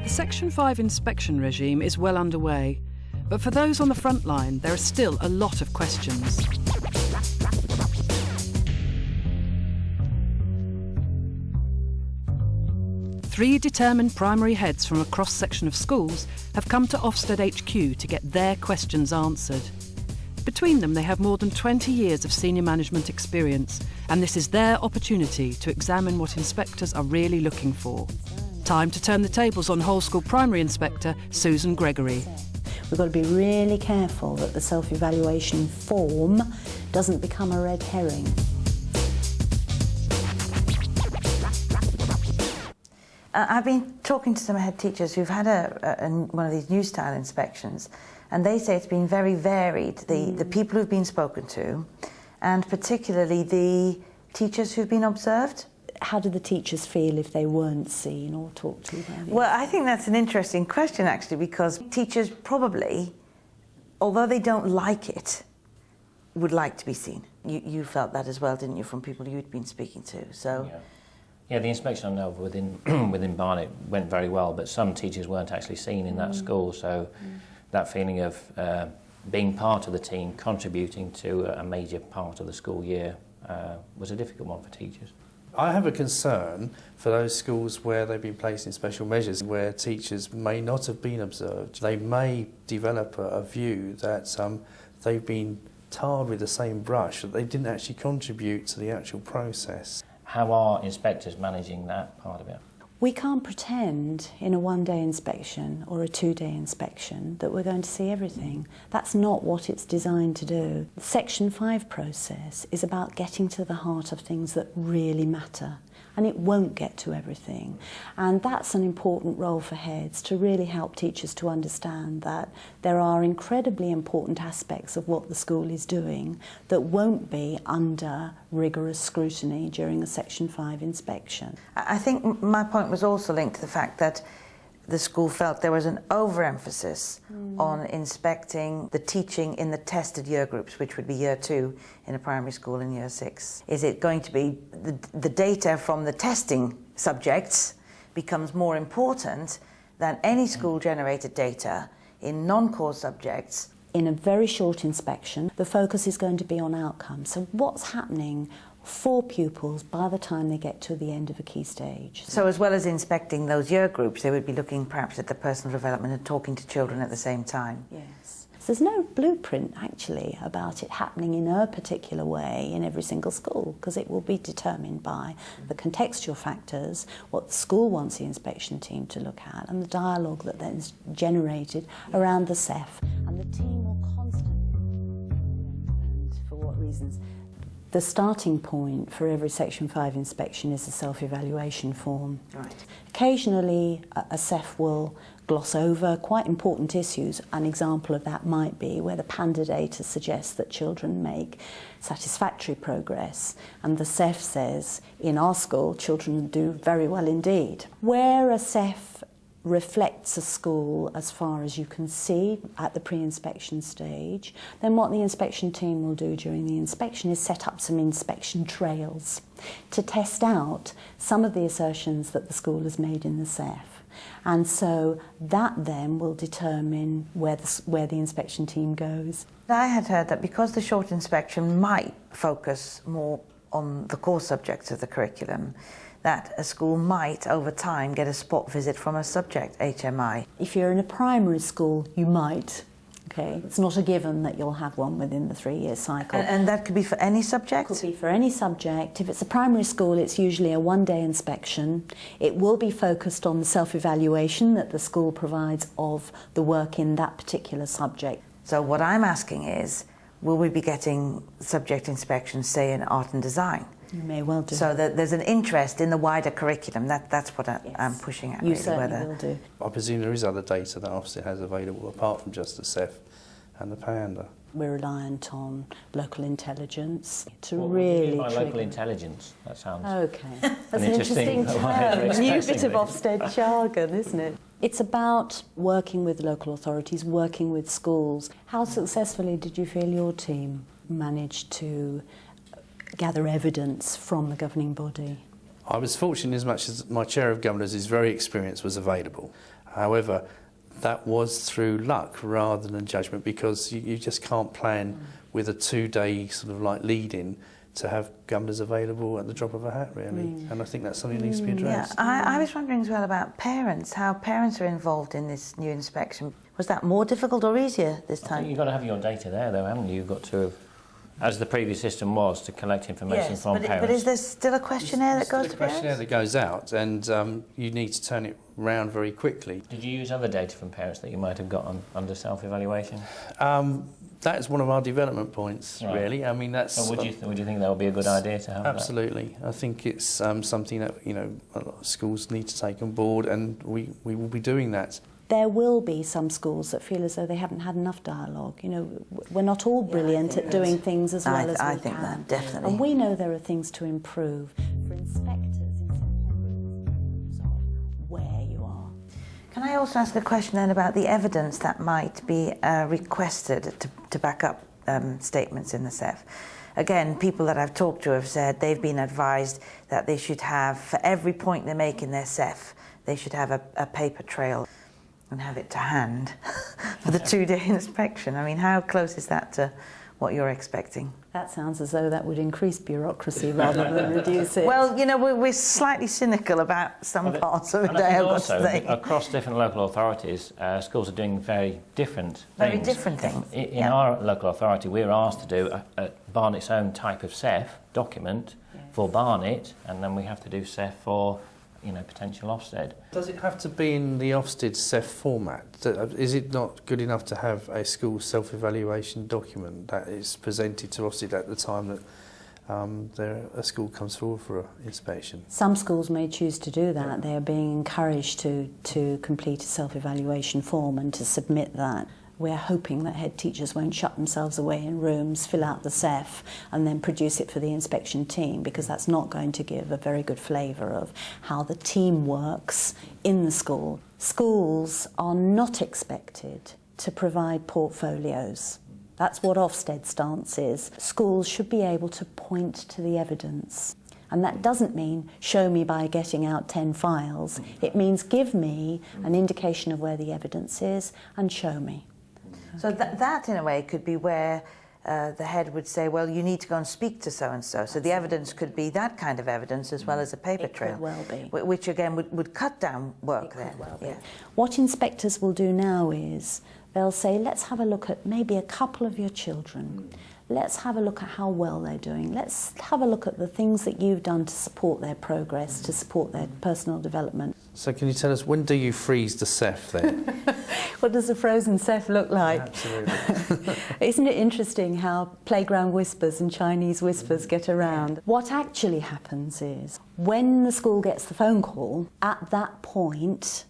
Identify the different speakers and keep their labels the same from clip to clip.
Speaker 1: The Section 5 inspection regime is well underway, but for those on the front line, there are still a lot of questions. Three determined primary heads from a cross-section of schools have come to Ofsted HQ to get their questions answered. Between them, they have more than 20 years of senior management experience, and this is their opportunity to examine what inspectors are really looking for. Time to turn the tables on whole school primary inspector Susan Gregory.
Speaker 2: We've got to be really careful that the self-evaluation form doesn't become a red herring.
Speaker 3: I've been talking to some head teachers who've had one of these new style inspections, and they say it's been very varied, the people who've been spoken to, and particularly the teachers who've been observed.
Speaker 2: How do the teachers feel if they weren't seen or talked to about it?
Speaker 3: Well, I think that's an interesting question, actually, because teachers probably, although they don't like it, would like to be seen. You felt that as well, didn't you, from people you'd been speaking to? So.
Speaker 4: Yeah. Yeah, the inspection I know of within Barnet went very well, but some teachers weren't actually seen in that school, so that feeling of being part of the team, contributing to a major part of the school year was a difficult one for teachers.
Speaker 5: I have a concern for those schools where they've been placed in special measures, where teachers may not have been observed. They may develop a view that they've been tarred with the same brush, that they didn't actually contribute to the actual process.
Speaker 4: How are inspectors managing that part of it?
Speaker 2: We can't pretend in a one-day inspection or a two-day inspection that we're going to see everything. That's not what it's designed to do. The Section 5 process is about getting to the heart of things that really matter, and it won't get to everything. And that's an important role for heads, to really help teachers to understand that there are incredibly important aspects of what the school is doing that won't be under rigorous scrutiny during a Section 5 inspection.
Speaker 3: I think my point was also linked to the fact that the school felt there was an overemphasis on inspecting the teaching in the tested year groups, which would be year 2 in a primary school and year 6. Is it going to be the data from the testing subjects becomes more important than any school-generated data in non-core subjects?
Speaker 2: In a very short inspection, the focus is going to be on outcomes. So what's happening for pupils by the time they get to the end of a key stage.
Speaker 3: So as well as inspecting those year groups, they would be looking perhaps at the personal development and talking to children at the same time.
Speaker 2: Yes. So there's no blueprint actually about it happening in a particular way in every single school, because it will be determined by the contextual factors, what the school wants the inspection team to look at, and the dialogue that then is generated around the SEF. And the team will constantly, and for what reasons. The starting point for every Section 5 inspection is a self-evaluation form.
Speaker 3: Right.
Speaker 2: Occasionally, a SEF will gloss over quite important issues. An example of that might be where the PANDA data suggests that children make satisfactory progress, and the SEF says, in our school, children do very well indeed. Where a SEF reflects a school as far as you can see at the pre-inspection stage, then what the inspection team will do during the inspection is set up some inspection trails to test out some of the assertions that the school has made in the SEF. And so that then will determine where the inspection team goes.
Speaker 3: I had heard that because the short inspection might focus more on the core subjects of the curriculum, that a school might, over time, get a spot visit from a subject HMI.
Speaker 2: If you're in a primary school, you might. Okay, it's not a given that you'll have one within the 3-year cycle.
Speaker 3: And that could be for any subject?
Speaker 2: Could be for any subject. If it's a primary school, it's usually a one-day inspection. It will be focused on the self-evaluation that the school provides of the work in that particular subject.
Speaker 3: So what I'm asking is, will we be getting subject inspections, say, in art and design?
Speaker 2: You may well do.
Speaker 3: So that there's an interest in the wider curriculum. That's what I'm pushing at.
Speaker 2: You
Speaker 3: really,
Speaker 2: certainly will do.
Speaker 5: I presume there is other data that Ofsted has available apart from just the SEF and the PANDA.
Speaker 2: We're reliant on local intelligence to
Speaker 4: What
Speaker 2: really
Speaker 4: do you mean by
Speaker 2: trigger.
Speaker 4: local intelligence? That sounds...
Speaker 2: Okay, that's an
Speaker 4: interesting
Speaker 2: interesting
Speaker 4: way of
Speaker 2: term. New
Speaker 4: expressing
Speaker 2: bit of
Speaker 4: things.
Speaker 2: Ofsted jargon, isn't it? It's about working with local authorities, working with schools. How successfully did you feel your team managed to gather evidence from the governing body?
Speaker 5: I was fortunate as much as my chair of governors, who's very experienced, was available. However, that was through luck rather than judgment, because you just can't plan with a 2-day sort of like lead-in to have governors available at the drop of a hat, really. And I think that's something that needs to be addressed.
Speaker 3: Yeah, I was wondering as well about parents, how parents are involved in this new inspection. Was that more difficult or easier this
Speaker 4: I
Speaker 3: time?
Speaker 4: think you've got to have your data there, though, haven't you? You've got to have, as the previous system was, to collect information from parents.
Speaker 3: But is there still a questionnaire that goes to parents?
Speaker 5: Questionnaire that goes out, and you need to turn it round very quickly.
Speaker 4: Did you use other data from parents that you might have got under self-evaluation?
Speaker 5: That is one of our development points, really. I mean, that's.
Speaker 4: So would you think that would be a good idea to have?
Speaker 5: Absolutely. I think it's something that a lot of schools need to take on board, and we will be doing that.
Speaker 2: There will be some schools that feel as though they haven't had enough dialogue. We're not all brilliant at doing things as well as we can.
Speaker 3: I think that, definitely.
Speaker 2: And we know there are things to improve. For inspectors, in some of where you are.
Speaker 3: Can I also ask a question then about the evidence that might be requested to back up statements in the SEF? Again, people that I've talked to have said they've been advised that they should have, for every point they make in their SEF, they should have a paper trail and have it to hand for the 2-day inspection. I mean, how close is that to what you're expecting?
Speaker 2: That sounds as though that would increase bureaucracy rather than reduce it.
Speaker 3: Well, we're slightly cynical about some parts of it.
Speaker 4: And I think also, across different local authorities, schools are doing very different things.
Speaker 3: Very different things.
Speaker 4: In our local authority, we're asked to do Barnet's own type of SEF document for Barnet, and then we have to do SEF for potential Ofsted.
Speaker 5: Does it have to be in the Ofsted SEF format? Is it not good enough to have a school self-evaluation document that is presented to Ofsted at the time that a school comes forward for an inspection?
Speaker 2: Some schools may choose to do that. They are being encouraged to complete a self-evaluation form and to submit that. We're hoping that head teachers won't shut themselves away in rooms, fill out the SEF and then produce it for the inspection team, because that's not going to give a very good flavour of how the team works in the school. Schools are not expected to provide portfolios. That's what Ofsted's stance is. Schools should be able to point to the evidence. And that doesn't mean show me by getting out 10 files. It means give me an indication of where the evidence is and show me.
Speaker 3: So that in a way could be where the head would say, well, you need to go and speak to so-and-so. So the evidence could be that kind of evidence as well as a paper trail.
Speaker 2: Could well be.
Speaker 3: Which again would cut down work then.
Speaker 2: Could well be. What inspectors will do now is they'll say, let's have a look at maybe a couple of your children. Let's have a look at how well they're doing. Let's have a look at the things that you've done to support their progress, to support their personal development.
Speaker 5: So can you tell us, when do you freeze the SEF then?
Speaker 2: What does a frozen SEF look like?
Speaker 5: Absolutely.
Speaker 2: Isn't it interesting how playground whispers and Chinese whispers get around? What actually happens is, when the school gets the phone call, at that point,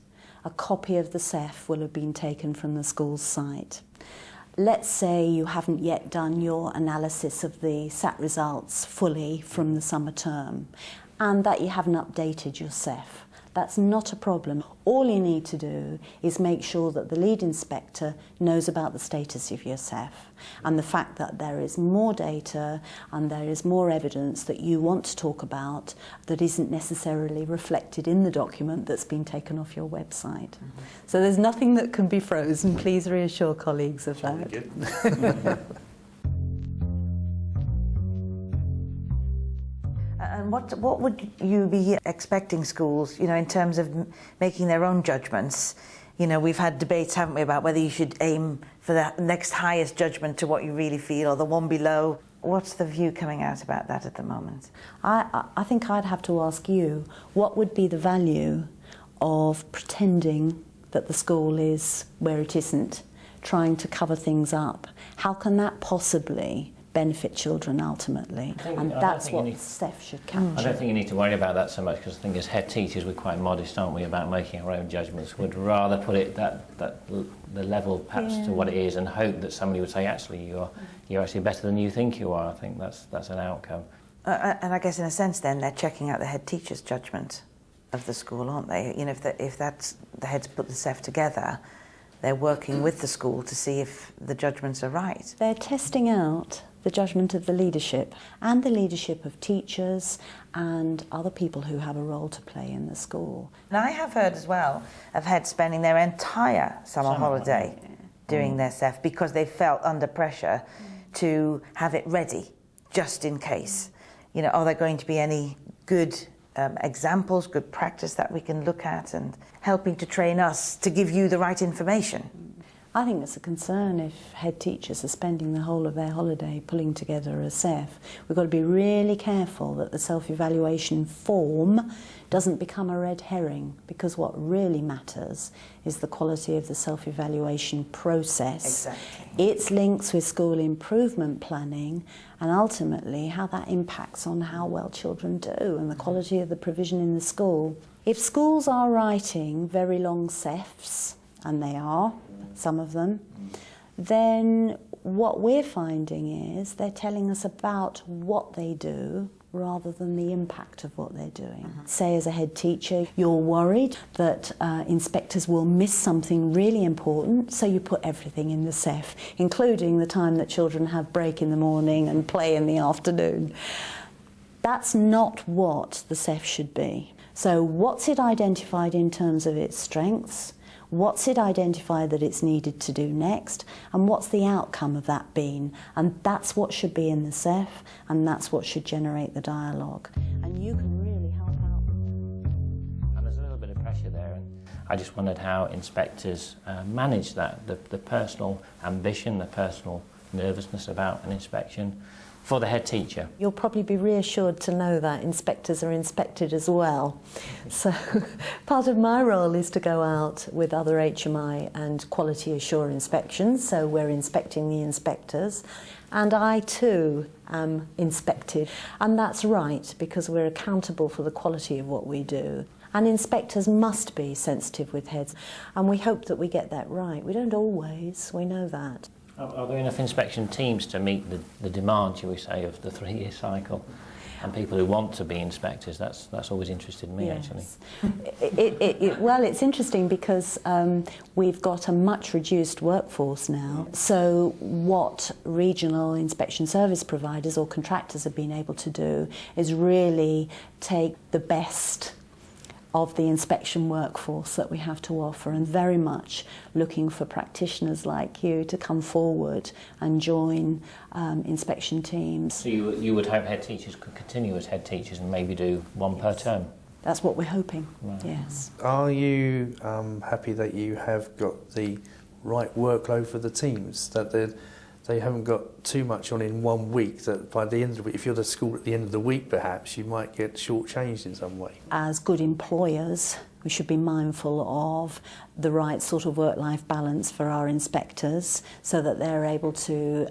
Speaker 2: a copy of the SEF will have been taken from the school's site. Let's say you haven't yet done your analysis of the SAT results fully from the summer term, and that you haven't updated your SEF. That's not a problem. All you need to do is make sure that the lead inspector knows about the status of your SEF and the fact that there is more data and there is more evidence that you want to talk about that isn't necessarily reflected in the document that's been taken off your website. So there's nothing that can be frozen. Please reassure colleagues of that.
Speaker 3: And what would you be expecting schools, in terms of making their own judgments? We've had debates, haven't we, about whether you should aim for the next highest judgment to what you really feel or the one below. What's the view coming out about that at the moment?
Speaker 2: I think I'd have to ask you, what would be the value of pretending that the school is where it isn't, trying to cover things up? How can that possibly benefit children ultimately? And that's what SEF should capture.
Speaker 4: I don't think you need to worry about that so much, because I think as head teachers we're quite modest, aren't we, about making our own judgments. We'd rather put it the level perhaps to what it is, and hope that somebody would say, actually you're actually better than you think you are. I think that's an outcome.
Speaker 3: And I guess in a sense then they're checking out the head teacher's judgment of the school, aren't they? If that's the heads put the SEF together, they're working with the school to see if the judgments are right.
Speaker 2: They're testing out the judgment of the leadership and the leadership of teachers and other people who have a role to play in the school.
Speaker 3: And I have heard as well of heads spending their entire summer holiday doing their SEF because they felt under pressure to have it ready just in case. You know, are there going to be any good examples, good practice that we can look at and helping to train us to give you the right information?
Speaker 2: I think it's a concern if head teachers are spending the whole of their holiday pulling together a SEF. We've got to be really careful that the self-evaluation form doesn't become a red herring, because what really matters is the quality of the self-evaluation process,
Speaker 3: Exactly.
Speaker 2: its links with school improvement planning, and ultimately how that impacts on how well children do and the quality of the provision in the school. If schools are writing very long SEFs, and they are, some of them, then what we're finding is they're telling us about what they do rather than the impact of what they're doing. Say as a head teacher, you're worried that inspectors will miss something really important, so you put everything in the SEF, including the time that children have break in the morning and play in the afternoon. That's not what the SEF should be. So what's it identified in terms of its strengths? What's it identified that it's needed to do next, and what's the outcome of that been? And that's what should be in the SEF, and that's what should generate the dialogue. And you can really help out.
Speaker 4: And there's a little bit of pressure there, and I just wondered how inspectors manage that, the personal ambition, the personal nervousness about an inspection for the head teacher.
Speaker 6: You'll probably be reassured to know that inspectors are inspected as well. So part of my role is to go out with other HMI and quality assure inspections, so we're inspecting the inspectors, and I too am inspected. And that's right, because we're accountable for the quality of what we do. And inspectors must be sensitive with heads, and we hope that we get that right. We don't always, we know that.
Speaker 4: Are there enough inspection teams to meet the demand, shall we say, of the 3-year cycle? And people who want to be inspectors, that's always interested me,
Speaker 2: Yes.
Speaker 4: actually.
Speaker 2: Well, it's interesting because we've got a much reduced workforce now. So what regional inspection service providers or contractors have been able to do is really take the best of the inspection workforce that we have to offer, and very much looking for practitioners like you to come forward and join inspection teams.
Speaker 4: So you would hope head teachers could continue as head teachers and maybe do one per term?
Speaker 2: That's what we're hoping,
Speaker 4: Right.
Speaker 2: yes.
Speaker 5: Are you happy that you have got the right workload for the teams, that they haven't got too much on in 1 week, that by the end of the week, if you're the school at the end of the week perhaps, you might get shortchanged in some way?
Speaker 2: As good employers, we should be mindful of the right sort of work-life balance for our inspectors so that they're able to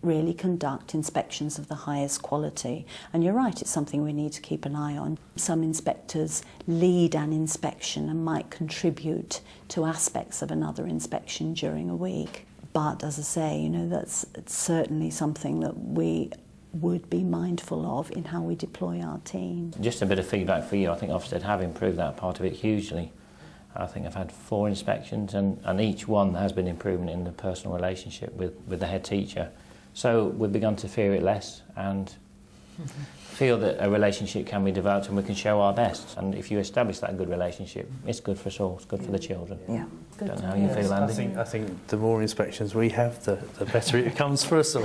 Speaker 2: really conduct inspections of the highest quality. And you're right, it's something we need to keep an eye on. Some inspectors lead an inspection and might contribute to aspects of another inspection during a week. But as I say, you know, that's certainly something that we would be mindful of in how we deploy our team.
Speaker 4: Just a bit of feedback for you. I think Ofsted have improved that part of it hugely. I think I've had 4 inspections, and each one has been improvement in the personal relationship with the head teacher. So we've begun to fear it less and feel that a relationship can be developed and we can show our best. And if you establish that good relationship, it's good for us all, it's good for the children.
Speaker 3: Yeah.
Speaker 4: Don't know how you feel, Andy.
Speaker 5: I think the more inspections we have, the better it becomes for us all.